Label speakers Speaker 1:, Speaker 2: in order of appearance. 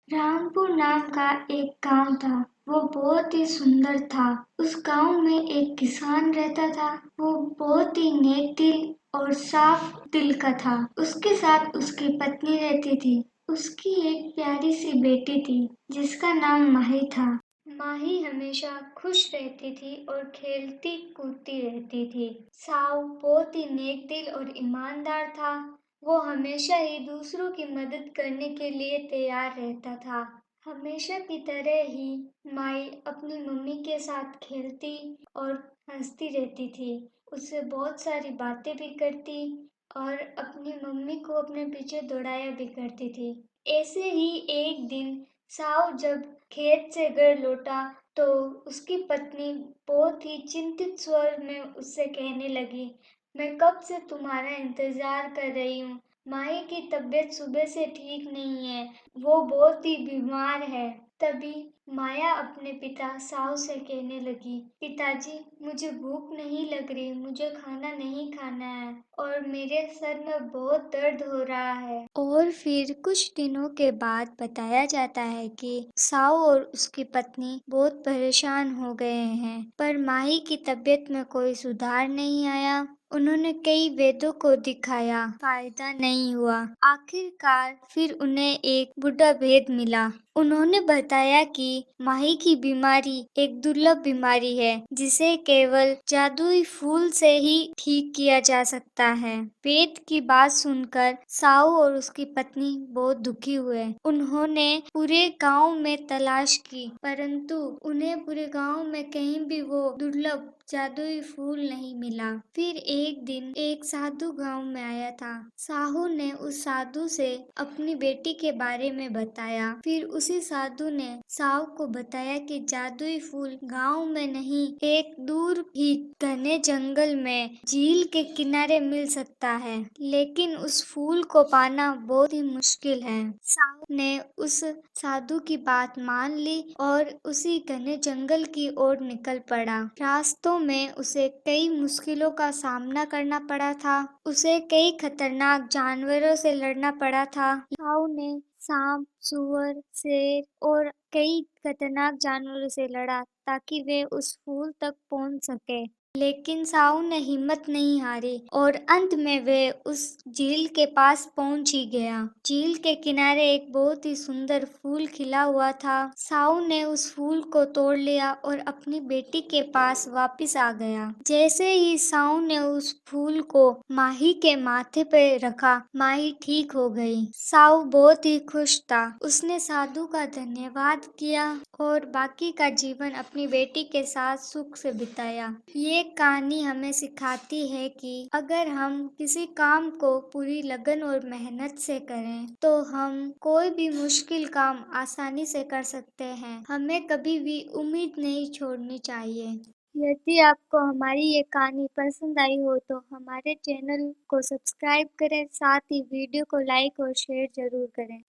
Speaker 1: रामपुर नाम का एक गांव था। वो बहुत ही सुंदर था। उस गांव में एक किसान रहता था। वो बहुत ही नेक दिल और साफ दिल का था। उसके साथ उसकी पत्नी रहती थी। उसकी एक प्यारी सी बेटी थी जिसका नाम माही था। माही हमेशा खुश रहती थी और खेलती कूदती रहती थी। साव बहुत ही नेक दिल और ईमानदार था। वो हमेशा ही दूसरों की मदद करने के लिए तैयार रहता था। हमेशा की तरह ही माई अपनी मम्मी के साथ खेलती और हंसती रहती थी। उससे बहुत सारी बातें भी करती और अपनी मम्मी को अपने पीछे दौड़ाया भी करती थी। ऐसे ही एक दिन साव जब खेत से घर लौटा तो उसकी पत्नी बहुत ही चिंतित स्वर में उससे कहने लगी, मैं कब से तुम्हारा इंतजार कर रही हूँ। माही की तबीयत सुबह से ठीक नहीं है। वो बहुत ही बीमार है। तभी माया अपने पिता साहु से कहने लगी, पिताजी मुझे भूख नहीं लग रही, मुझे खाना नहीं खाना है और मेरे सर में बहुत दर्द हो रहा है। और फिर कुछ दिनों के बाद बताया जाता है कि साहु और उसकी पत्नी बहुत परेशान हो गए हैं, पर माही की तबीयत में कोई सुधार नहीं आया। उन्होंने कई वैद्यों को दिखाया, फायदा नहीं हुआ। आखिरकार फिर उन्हें एक बूढ़ा वैद्य मिला। उन्होंने बताया कि माही की बीमारी एक दुर्लभ बीमारी है जिसे केवल जादुई फूल से ही ठीक किया जा सकता है। वैद्य की बात सुनकर साहु और उसकी पत्नी बहुत दुखी हुए। उन्होंने पूरे गांव में तलाश की, परंतु उन्हें पूरे गांव में कहीं भी वो दुर्लभ जादुई फूल नहीं मिला। फिर एक दिन एक साधु गांव में आया था। साहू ने उस साधु से अपनी बेटी के बारे में बताया। फिर उसी साधु ने साहू को बताया कि जादुई फूल गांव में नहीं, एक दूर ही घने जंगल में झील के किनारे मिल सकता है, लेकिन उस फूल को पाना बहुत ही मुश्किल है। साहू ने उस साधु की बात मान ली और उसी घने जंगल की ओर निकल पड़ा। रास्तों में उसे कई मुश्किलों का सामना करना पड़ा था। उसे कई खतरनाक जानवरों से लड़ना पड़ा था। साहू ने सांप, सुअर, शेर और कई खतरनाक जानवरों से लड़ा ताकि वे उस फूल तक पहुंच सके। लेकिन साहू ने हिम्मत नहीं हारी और अंत में वे उस झील के पास पहुंच ही गया। झील के किनारे एक बहुत ही सुंदर फूल खिला हुआ था। साहू ने उस फूल को तोड़ लिया और अपनी बेटी के पास वापस आ गया। जैसे ही साहू ने उस फूल को माही के माथे पे रखा, माही ठीक हो गई। साहू बहुत ही खुश था। उसने साधु का धन्यवाद किया और बाकी का जीवन अपनी बेटी के साथ सुख से बिताया। ये कहानी हमें सिखाती है कि अगर हम किसी काम को पूरी लगन और मेहनत से करें तो हम कोई भी मुश्किल काम आसानी से कर सकते हैं। हमें कभी भी उम्मीद नहीं छोड़नी चाहिए। यदि आपको हमारी ये कहानी पसंद आई हो तो हमारे चैनल को सब्सक्राइब करें, साथ ही वीडियो को लाइक और शेयर जरूर करें।